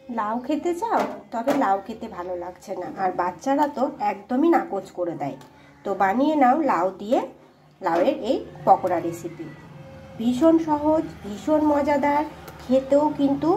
লাউ খেতে চাও, তবে লাউ খেতে ভালো লাগছে না, আর বাচ্চারা তো একদমই নাকচ করে দেয়। তো বানিয়ে নাও লাউ দিয়ে লাউয়ের এই পকোড়া রেসিপি। ভীষণ সহজ, ভীষণ মজাদার, খেতেও কিন্তু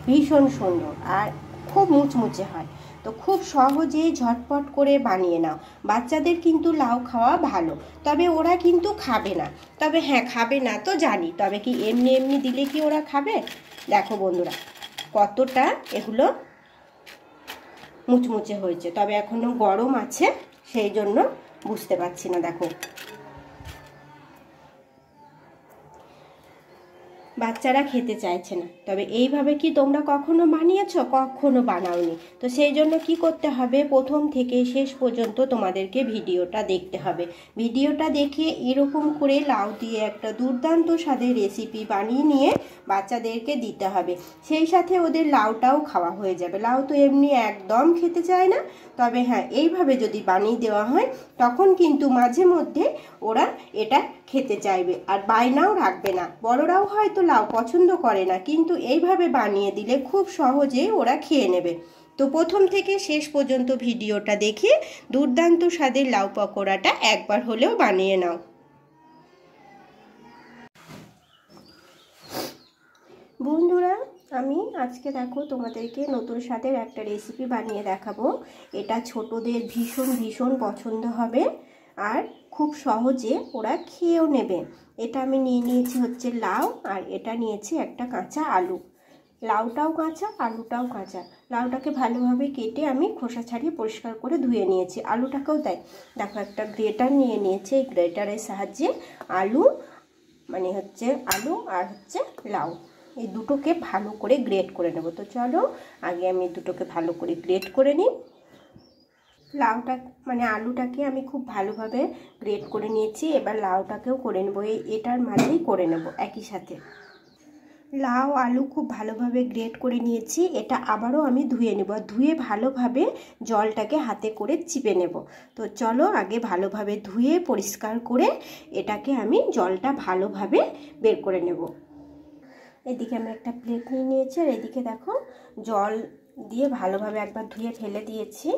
ভীষণ সুন্দর আর খুব মুচমুচে হয়। তো খুব সহজেই ঝটপট করে বানিয়ে নাও। বাচ্চাদের কিন্তু লাউ খাওয়া ভালো, তবে ওরা কিন্তু খাবে না। তবে হ্যাঁ, খাবে না তো জানি, তবে কি এমনি এমনি দিলে কি ওরা খাবে? দেখো বন্ধুরা কতটা এগুলো মুচমুচে হয়েছে, তবে এখনো গরম আছে সেই জন্য বুঝতে পারছি না। দেখো বাচ্চারা খেতে চাইছে না। তবে এইভাবে কি তোমরা কখনো বানিয়েছো? কখনো বানাওনি। তো সেই জন্য কি করতে হবে, প্রথম থেকে শেষ পর্যন্ত তোমাদেরকে ভিডিওটা দেখতে হবে। ভিডিওটা দেখে এরকম করে লাউ দিয়ে একটা দুর্দান্ত স্বাদের রেসিপি বানিয়ে নিয়ে বাচ্চাদেরকে দিতে হবে। সেই সাথে ওদের লাউটাও খাওয়া হয়ে যাবে। লাউ তো এমনি একদম খেতে চায় না, তবে হ্যাঁ এইভাবে যদি বানিয়ে দেওয়া হয় তখন কিন্তু মাঝে মধ্যে ওরা এটা খেতে চাইবে আর বায়নাও রাখবে না। বড়রাও হয়তো লাউ পছন্দ করে না, কিন্তু এইভাবে বানিয়ে দিলে খুব সহজেই ওরা খেয়ে নেবে। তো প্রথম থেকে শেষ পর্যন্ত ভিডিওটা দেখে দুর্দান্ত স্বাদের লাউ পকোড়াটা একবার হলেও বানিয়ে নাও। বন্ধুরা আমি আজকে দেখো তোমাদেরকে নতুন স্বাদের একটা রেসিপি বানিয়ে দেখাবো। এটা ছোটদের ভীষণ ভীষণ পছন্দ হবে আর খুব সহজে ওরা খেয়েও নেবে। এটা আমি নিয়ে নিয়েছি হচ্ছে লাউ, আর এটা নিয়েছি একটা কাঁচা আলু। লাউটাও কাঁচা, আলুটাও কাঁচা। লাউটাকে ভালোভাবে কেটে আমি খোসা ছাড়িয়ে পরিষ্কার করে ধুয়ে নিয়েছি, আলুটাকেও তাই। দেখো একটা গ্রেটার নিয়ে নিয়েছি, এই গ্রেটারের সাহায্যে আলু আলু আর হচ্ছে লাউ এই দুটোকে ভালো করে গ্রেট করে নেব। তো চলো আগে আমি দুটোকে ভালো করে গ্রেট করে নিই। লাউটা আলুটাকে আমি খুব ভালোভাবে গ্রেট করে নিয়েছি, এবার লাউটাকেও করে নেব। এটার মাঝেই করে নেব একই সাথে। লাউ আলু খুব ভালোভাবে গ্রেট করে নিয়েছি, এটা আবারও আমি ধুয়ে নেব। ধুয়ে ভালোভাবে জলটাকে হাতে করে চিপে নেব। তো চলো আগে ভালোভাবে ধুয়ে পরিষ্কার করে এটাকে আমি জলটা ভালোভাবে বের করে নেব। এদিকে আমি একটা প্লেট নিয়ে নিয়েছি, আর এদিকে দেখো জল দিয়ে ভালোভাবে একবার ধুয়ে ফেলে দিয়েছি,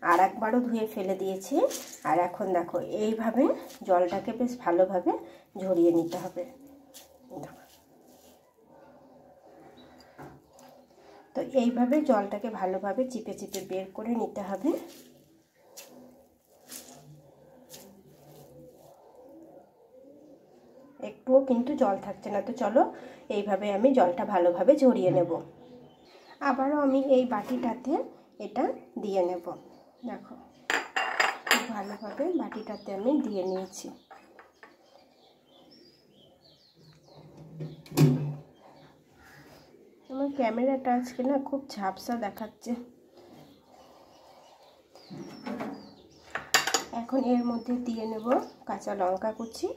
আর একবারও ধুয়ে ফেলে দিয়েছি। আর এখন দেখো এইভাবে জলটাকে বেশ ভালোভাবে ঝরিয়ে নিতে হবে। তো এইভাবে জলটাকে ভালোভাবে চিপে চিপে বের করে নিতে হবে। একটুও কিন্তু জল থাকছে না। তো চলো এইভাবে আমি জলটা ভালোভাবে ঝরিয়ে নেব। আবারও আমি এই বাটিটাতে এটা দিয়ে নেব। দেখো খুব ভালোভাবে বাটিটাতে আমি দিয়ে নিয়েছি। আমার ক্যামেরাটা আজকে না খুব ঝাপসা দেখাচ্ছে। এখন এর মধ্যে দিয়ে নেব কাঁচা লঙ্কা কুচি,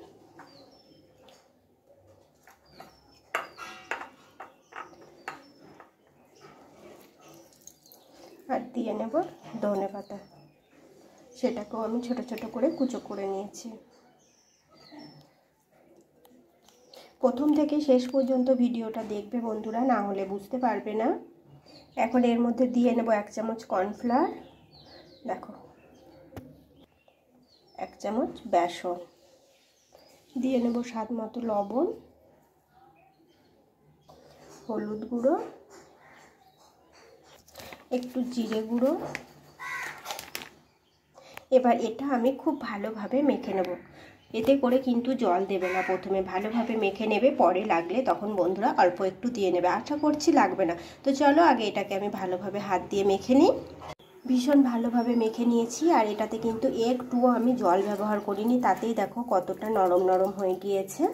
আর দিয়ে নেব ধনে পাতা। সেটাকেও আমি ছোট ছোট করে কুচো করে নিয়েছি। প্রথম থেকে শেষ পর্যন্ত ভিডিওটা দেখবে বন্ধুরা, না হলে বুঝতে পারবে না। এখন এর মধ্যে দিয়ে নেব 1 চামচ কর্নফ্লাওয়ার, দেখো 1 চামচ বেসন, দিয়ে নেব স্বাদ মতো লবণ, হলুদ গুঁড়ো, একটু জিরে গুঁড়ো। এবার এটা আমি খুব ভালোভাবে মেখে নেব। এতে করে কিন্তু জল দেবে না, প্রথমে ভালোভাবে মেখে নেবে, পরে লাগলে তখন বন্ধুরা অল্প একটু দিয়ে নেবে। আশা করছি লাগবে না। তো চলো আগে এটাকে আমি ভালোভাবে হাত দিয়ে মেখে নিই। ভীষণ ভালোভাবে মেখে নিয়েছি, আর এটাতে কিন্তু একটুও আমি জল ব্যবহার করিনি। তাতেই দেখো কতটা নরম নরম হয়ে গিয়েছে।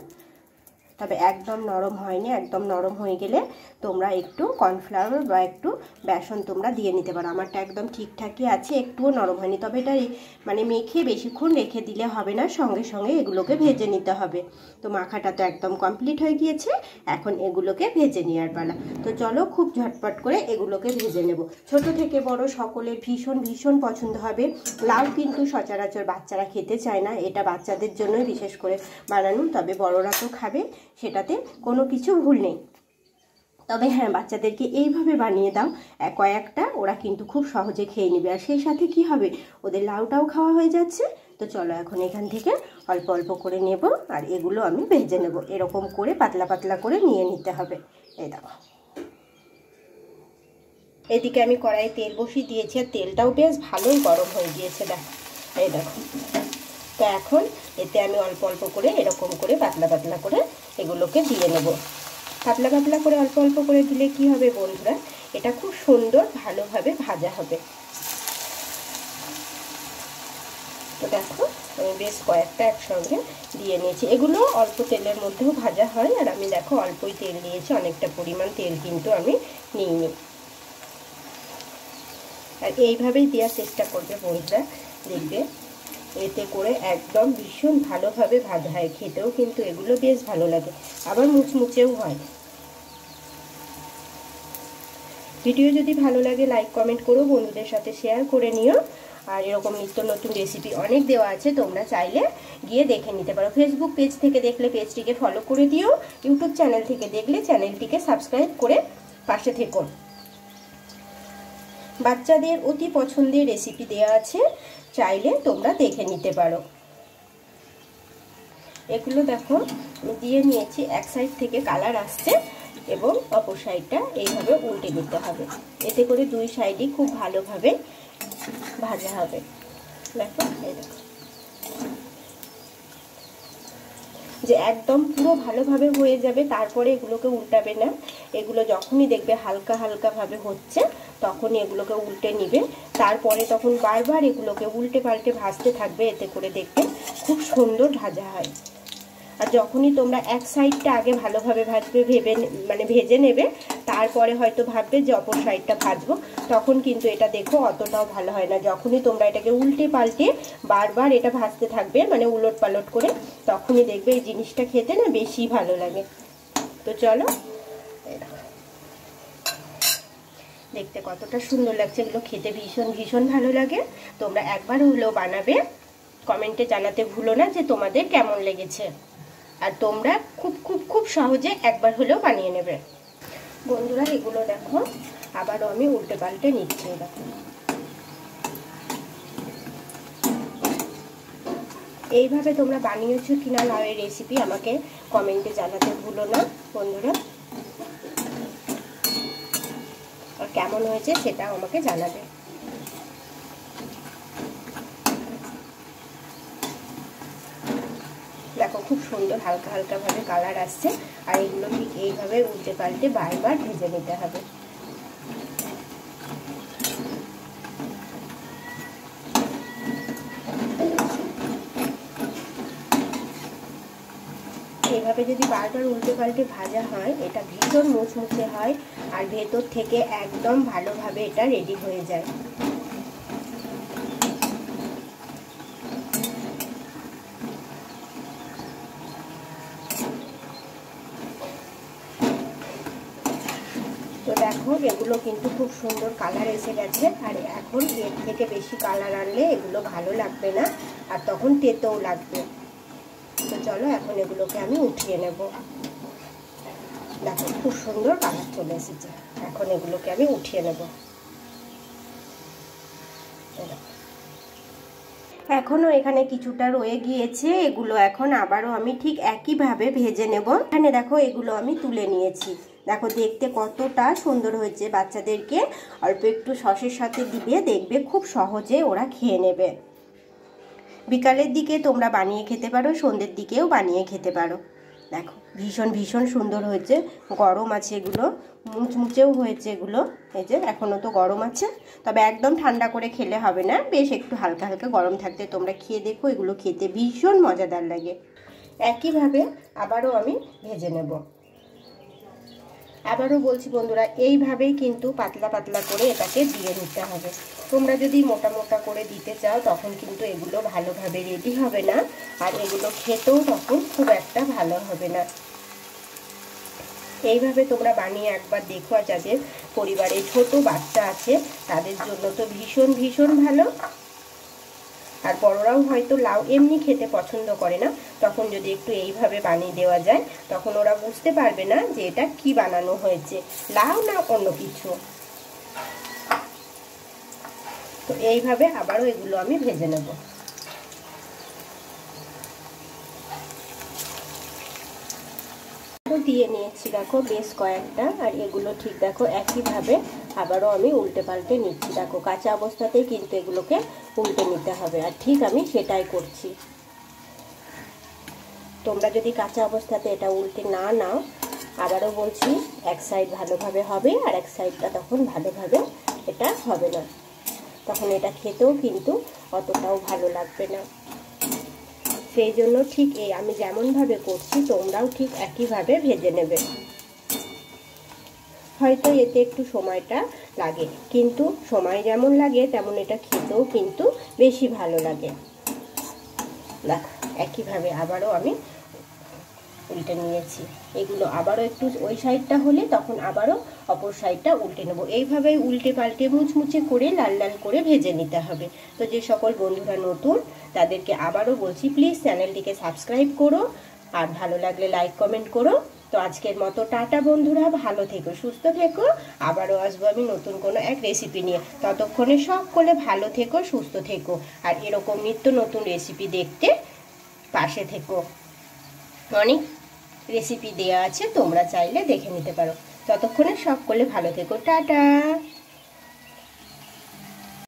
তবে একদম নরম হয়নি। একদম নরম হয়ে গেলে তোমরা একটু কর্নফ্লাওয়ার বা একটু বেসন তোমরা দিয়ে নিতে পারো। আমারটা একদম ঠিকঠাকই আছে, একটুও নরম হয়নি। তবে এটা মেখে বেশিক্ষণ রেখে দিলে হবে না, সঙ্গে সঙ্গে এগুলোকে ভেজে নিতে হবে। তো মাখাটা তো একদম কমপ্লিট হয়ে গিয়েছে, এখন এগুলোকে ভেজে নেওয়ার পালা। তো চলো খুব ঝটপট করে এগুলোকে ভেজে নেব। ছোট থেকে বড় সকলের ভীষণ ভীষণ পছন্দ হবে। লাউ কিন্তু সচরাচর বাচ্চারা খেতে চায় না, এটা বাচ্চাদের জন্যই বিশেষ করে বানানো। তবে বড়রা তো খাবে, সেটাতে কোনো কিছু ভুল নেই। তবে হ্যাঁ, বাচ্চাদেরকে এইভাবে বানিয়ে দাও, কয়েকটা ওরা কিন্তু খুব সহজে খেয়ে নেবে। আর সেই সাথে কি হবে, ওদের লাউটাও খাওয়া হয়ে যাচ্ছে। তো চলো এখন এখান থেকে অল্প অল্প করে নেব, আর এগুলো আমি ভেজে নেব। এরকম করে পাতলা পাতলা করে নিয়ে নিতে হবে। এই দেখো, এদিকে আমি কড়াইয়ে তেল বসিয়ে দিয়েছি, আর তেলটাও বেশ ভালোই গরম হয়ে গিয়েছে। দেখো, এই দেখো। তো এখন এতে আমি অল্প অল্প করে এরকম করে পাতলা পাতলা করে এগুলোকে দিয়ে নেব। পাতলা পাতলা করে অল্প অল্প করে দিলে কি হবে বন্ধুরা, এটা খুব সুন্দর ভালোভাবে ভাজা হবে। তো দেখো, আমি বেশ কয়েকটা একসঙ্গে দিয়ে নিয়েছি। এগুলো অল্প তেলের মধ্যেও ভাজা হয়, আর আমি দেখো অল্পই তেল নিয়েছি, অনেকটা পরিমাণ তেল কিন্তু আমি নিইনি। আর এইভাবেই দেওয়ার চেষ্টা করবে বন্ধুরা, দেখবে এতে করে একদম ভীষণ ভালোভাবে ভাজা হয়। খেতেও কিন্তু এগুলো বেশ ভালো লাগে, আবার মুচমুচেও হয়। ভিডিও যদি ভালো লাগে লাইক কমেন্ট করো, বন্ধুদের সাথে শেয়ার করে নিও। আর এরকম নিত্য নতুন রেসিপি অনেক দেওয়া আছে, তোমরা চাইলে গিয়ে দেখে নিতে পারো। ফেসবুক পেজ থেকে দেখলে পেজটিকে ফলো করে দিও, ইউটিউব চ্যানেল থেকে দেখলে চ্যানেলটিকে সাবস্ক্রাইব করে পাশে থেকো। বাচ্চাদের অতি পছন্দের রেসিপি দেওয়া আছে, চাইলে তোমরা দেখে নিতে পারো। এগুলো দেখো আমি দিয়ে নিয়েছি, এক সাইড থেকে কালার আসছে এবং অপর সাইডটা এইভাবে উল্টে দিতে হবে। এতে করে দুই সাইডই খুব ভালোভাবে ভাজা হবে। দেখো, এই দেখো যে একদম পুরো ভালোভাবে হয়ে যাবে, তারপরে এগুলোকে উল্টাবে না। এগুলো যখনই দেখবে হালকা হালকা ভাবে হচ্ছে, তখনই এগুলোকে উল্টে নিবে। তারপরে তখন বারবার এগুলোকে উল্টে পাল্টে ভাজতে থাকবে, এতে করে দেখবে খুব সুন্দর ভাজা হয়। আর যখনই তোমরা এক সাইডটা আগে ভালোভাবে ভাজবে, ভেজে নেবে, তারপরে হয়তো ভাববে যে অপর সাইডটা ভাজবো, তখন কিন্তু এটা দেখো অতটাও ভালো হয় না। যখনই তোমরা এটাকে উল্টে পাল্টে বারবার এটা ভাজতে থাকবে, উলট পালট করে, তখনই দেখবে এই জিনিসটা খেতে না বেশি ভালো লাগে। তো চলো, দেখতে কতটা সুন্দর লাগছে, এগুলো খেতে ভীষণ ভীষণ ভালো লাগে। তোমরা একবার হলেও বানাবে, কমেন্টে জানাতে ভুলো না যে তোমাদের কেমন লেগেছে। আর তোমরা খুব খুব খুব সহজে একবার হলেও বানিয়ে নেবে বন্ধুরা। এগুলো দেখো আবারও আমি উল্টে পাল্টে নিচ্ছি। দেখো, এইভাবে তোমরা বানিয়েছো কিনা লাউয়ের রেসিপি আমাকে কমেন্টে জানাতে ভুলো না বন্ধুরা। আর কেমন হয়েছে সেটাও আমাকে জানাবে। দেখো খুব সুন্দর হালকা হালকা ভাবে কালার আসছে, আর এগুলো ঠিক এইভাবে উল্টে পাল্টে বারবার ভেজে নিতে হবে। এইভাবে যদি বারবার উল্টে পাল্টে ভাজা হয়, এটা ভীষণ মুচমুচে হয়, আর ভেতর থেকে একদম ভালোভাবে এটা রেডি হয়ে যায়। তো দেখো এগুলো কিন্তু খুব সুন্দর কালার এসে গেছে, আর এখন এর থেকে বেশি কালার আনলে এগুলো ভালো লাগবে না, আর তখন তেতেও লাগবে। তো চলো এখন এগুলোকে আমি উঠিয়ে নেব। দেখো খুব সুন্দর কালার চলে এসেছে, এখন এগুলোকে আমি উঠিয়ে নেব। এখনো এখানে কিছুটা রয়ে গিয়েছে, এগুলো এখন আবারও আমি ঠিক একইভাবে ভেজে নেব। এখানে দেখো এগুলো আমি তুলে নিয়েছি। দেখো দেখতে কতটা সুন্দর হয়েছে। বাচ্চাদেরকে অল্প একটু সসের সাথে দিবে, দেখবে খুব সহজে ওরা খেয়ে নেবে। বিকালের দিকে তোমরা বানিয়ে খেতে পারো, সন্ধ্যের দিকেও বানিয়ে খেতে পারো। দেখো ভীষণ ভীষণ সুন্দর হয়েছে। গরম আছে এগুলো, মুচমুচেও হয়েছে এগুলো। এই যে এখনো তো গরম আছে, তবে একদম ঠান্ডা করে খেলে হবে না, বেশ একটু হালকা হালকা গরম থাকতে তোমরা খেয়ে দেখো। এগুলো খেতে ভীষণ মজাদার লাগে। একইভাবে আবারও আমি ভেজে নেব। আবারও বলছি বন্ধুরা, এইভাবেই কিন্তু পাতলা পাতলা করে এটাকে দিয়ে নিতে হবে। তোমরা যদি মোটা মোটা করে দিতে চাও, তখন কিন্তু এগুলো ভালোভাবে রেডি হবে না, আর এগুলো খেতেও তখন খুব একটা ভালো হবে না। এইভাবে তোমরা বানিয়ে একবার দেখো। আর যাদের পরিবারে ছোট বাচ্চা আছে তাদের জন্য তো ভীষণ ভীষণ ভালো। আর বড়রাও হয়তো লাউ এমনি খেতে পছন্দ করে না, তখন যদি একটু এইভাবে বানিয়ে দেওয়া যায় তখন ওরা বুঝতে পারবে না যে এটা কি বানানো হয়েছে, লাউ না অন্য কিছু। তো এইভাবে আবারও এগুলো আমি ভেজে নেব। দিয়ে নিয়েছি দেখো বেশ কয়েকটা, আর এগুলো ঠিক দেখো একইভাবে আবারও আমি উল্টে পাল্টে নিচ্ছি। দেখো কাঁচা অবস্থাতেই কিন্তু এগুলোকে উল্টে নিতে হবে, আর ঠিক আমি সেটাই করছি। তোমরা যদি কাঁচা অবস্থাতে এটা উল্টে না নাও, আবারও বলছি, এক সাইড ভালোভাবে হবে আর এক সাইডটা তখন ভালোভাবে এটা হবে না, তখন এটা খেতেও কিন্তু অতটাও ভালো লাগবে না। সেই জন্য ঠিক এই আমি যেমনভাবে করছি তোমরাও ঠিক একইভাবে ভেজে নেবে। হয়তো এতে একটু সময়টা লাগে, কিন্তু সময় যেমন লাগে তেমন এটা খেতেও কিন্তু বেশি ভালো লাগে। দেখো একইভাবে আবারও আমি উল্টে নিয়েছি। এগুলো আবারও একটু ওই সাইডটা হলে তখন আবারও অপর সাইডটা উল্টে নেব। এইভাবে উল্টে পাল্টে মুচমুচে করে লাল লাল করে ভেজে নিতে হবে। তো যে সকল বন্ধুরা নতুন তাদেরকে আবারও বলছি, প্লিজ চ্যানেলটিকে সাবস্ক্রাইব করো, আর ভালো লাগলে লাইক কমেন্ট করো। তো আজকের মতো টাটা বন্ধুরা, ভালো থেকো, সুস্থ থেকো। আবারও আসবো আমি নতুন কোনো এক রেসিপি নিয়ে। ততক্ষণে সকলে ভালো থেকো, সুস্থ থেকো, আর এরকম নিত্য নতুন রেসিপি দেখতে পাশে থেকো। অনেক রেসিপি দেয়া আছে, তোমরা চাইলে দেখে নিতে পারো। ততক্ষণে সকলে ভালো থেকো, টাটা।